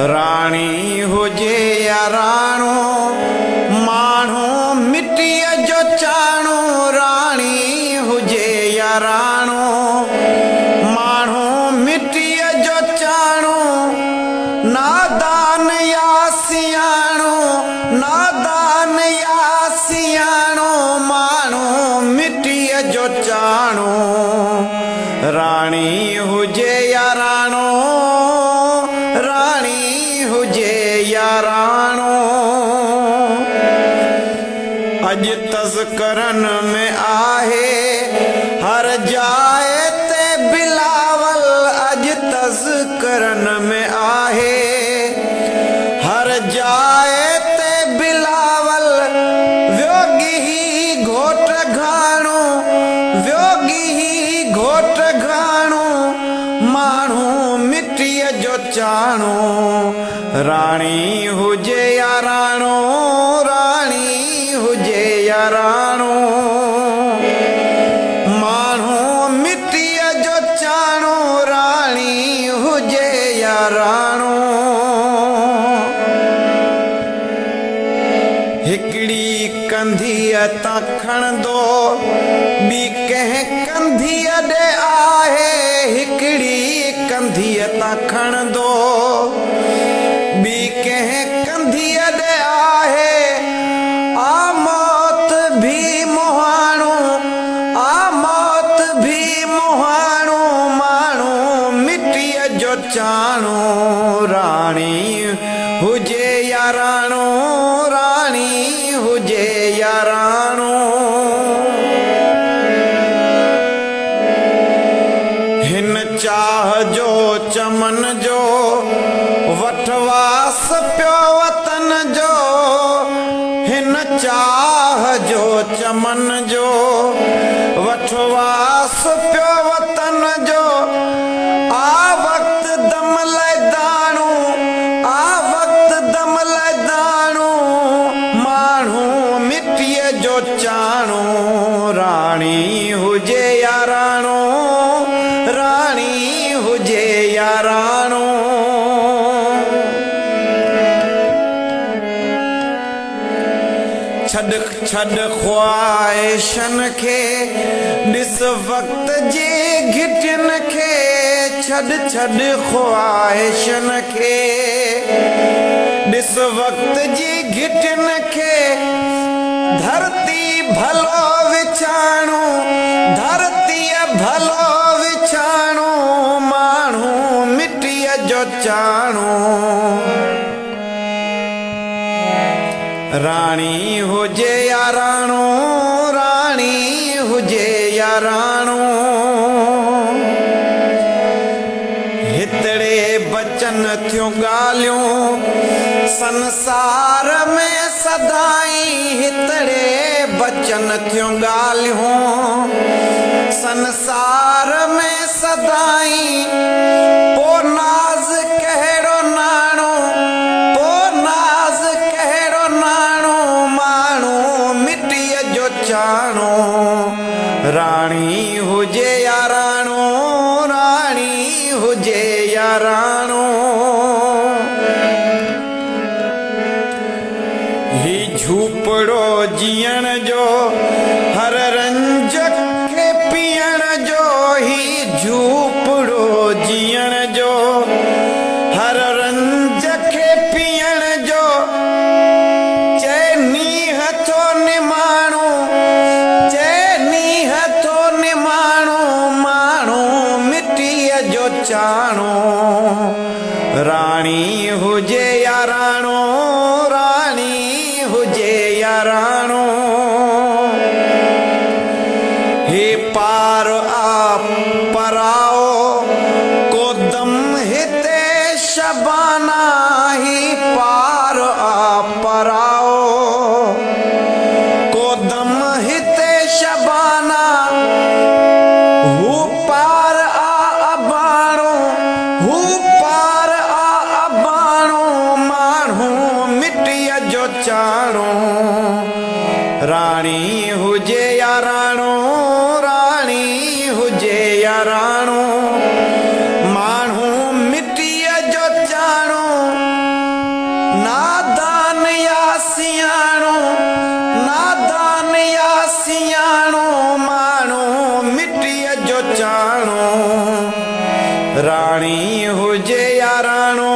राणी हुजे या राणो, माण्हू मिट्टीअ जो चाणो। राणी हुजे या राणो, माण्हू मिट्टीअ जो चाणो। नादान या सियाणो, नादान या सियाणो, माण्हू मिट्टीअ जो चाणो। राणी हुजे या राणो, राणी हुजे या राणो। अज तज़करन में आहे हर जाए ते बिलावल। अज तज़करन में आहे हर जाए ते बिलावल। व्योगी ही घोट घाणो, व्योगी ही घोट घाणो, माण्हू मिट्टीअ जो चाणो। राणी हुजे या राणो, राणी हुजे या राणो, माण्हू मिट्टीअ जो चाणो। राणी हुजे या राणो। हिकिड़ी कंधीअ तां खणंदो, ॿी कंहिं कंधीअ ॾे आहे। हिकिड़ी कंधीअ तां खणंदो, ॿी कंहिं कंधीअ ॾे आहे। आ मौत भी मुहाणो, आ मौत भी मुहाणो, माण्हू मिट्टीअ जो चाणो। राणी हुजे या राणो, राणी हुजे या राणो। हिन चाह जो चमन जो वठवास पियो वतन जो। हिन चाह जो चमन जो वठवास पियो वतन जो। आ वक्त दम लैदाणो, आ वक्त दम लैदाणो, माण्हू मिट्टीअ जो चाणो। राणी हुजे या राणो, राणी हुजे या राणो। छॾ छॾ ख्वाहिशन खे, ॾिस वक्त जे घिटिन खे। छॾ छॾ ख्वाहिशन खे, ॾिस वक्त जी घिटिन खे। धरती भलो विछाणो, धरतीअ भलो विछाणो, माण्हू मिट्टीअ जो चाणो। राणी हुजे या राणो, राणी हुजे या राणो। हितड़े बचन थियूं ॻाल्हियूं संसार में सदाई। हितड़े बचन थियूं ॻाल्हियूं संसार में सदाई। पो नाज़ कहिड़ो नाणो, पो नाज़ कहिड़ो नाणो, माण्हू मिट्टीअ जो चाणो। राणी हुजे या राणो, राणी हुजे या राणो। ही झूपड़ो जीअण जो, हर रंज खे पीअण जो। ही झूपड़ो जीअण जो, हर रंज खे पीअण जो। चैनी हथो निमाणो, चैनी हथो निमाणो, माण्हू मिट्टीअ जो चाणो। राणी हुजे या राणो, राणी हुजे या राणो। हे पार आ पराओ, को दम हिते शबाना। ही पार आ पराओ, को दम हिते शबाना। हू पार आ अबाणो, हू पार आ अबाणो, माण्हू मिट्टीअ जो चाणो। राणी हुजे या राणो, राणी हुजे या राणो, माण्हू मिट्टीअ जो सियाणो नादान या सियाणो माण्हू मिट्टीअ जो चाणो राणी हुजे या राणो